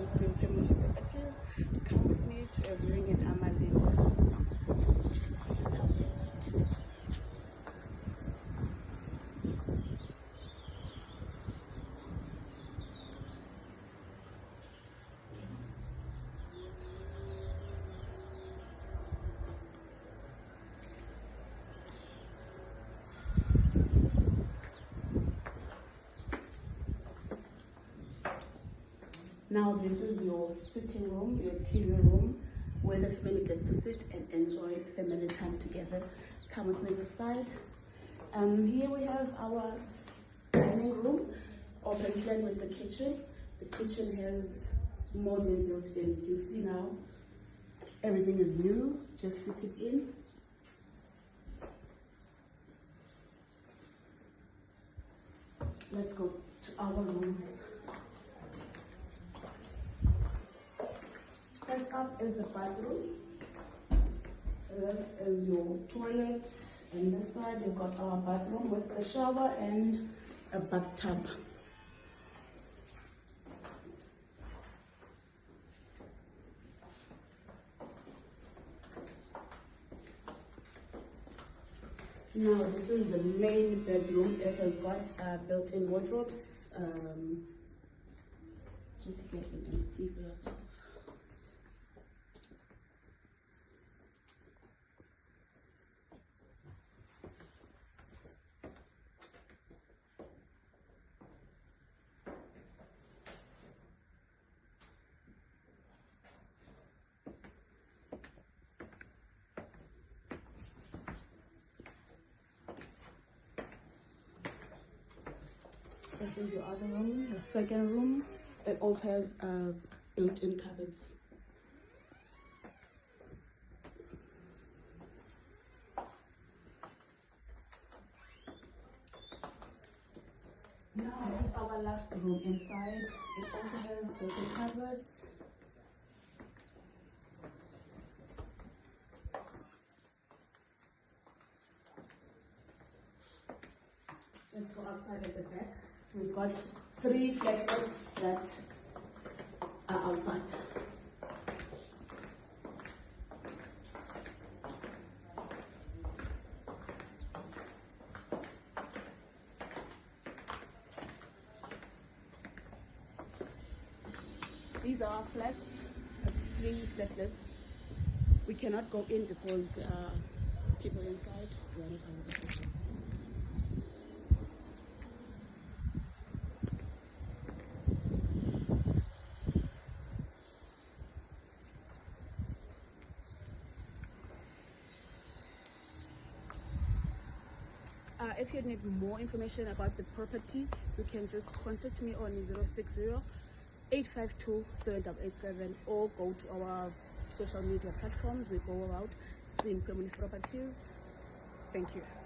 Sim Family Properties. Come with me to a viewing in Amalinda. Please help me. Now this is your sitting room, your TV room, where the family gets to sit and enjoy family time together. Come with me this side. Here we have our dining room, open plan with the kitchen. The kitchen has modern built in. You can see now everything is new, just fitted in. Let's go to our rooms. First up is the bathroom. This is your toilet, and this side you've got our bathroom with the shower and a bathtub. Now this is the main bedroom. It has got built-in wardrobes. Just get in and see for yourself. This is your other room, the second room. It also has built-in cupboards. Now this is our last room inside. It also has built-in cupboards. Let's go outside at the back. We've got 3 flatbeds that are outside. These are our flats. That's 3 flatbeds. We cannot go in because there are people inside. We are not allowed to. If you need more information about the property, you can just contact me on 060-852-7887 or go to our social media platforms. We go about Sim Family Properties. Thank you.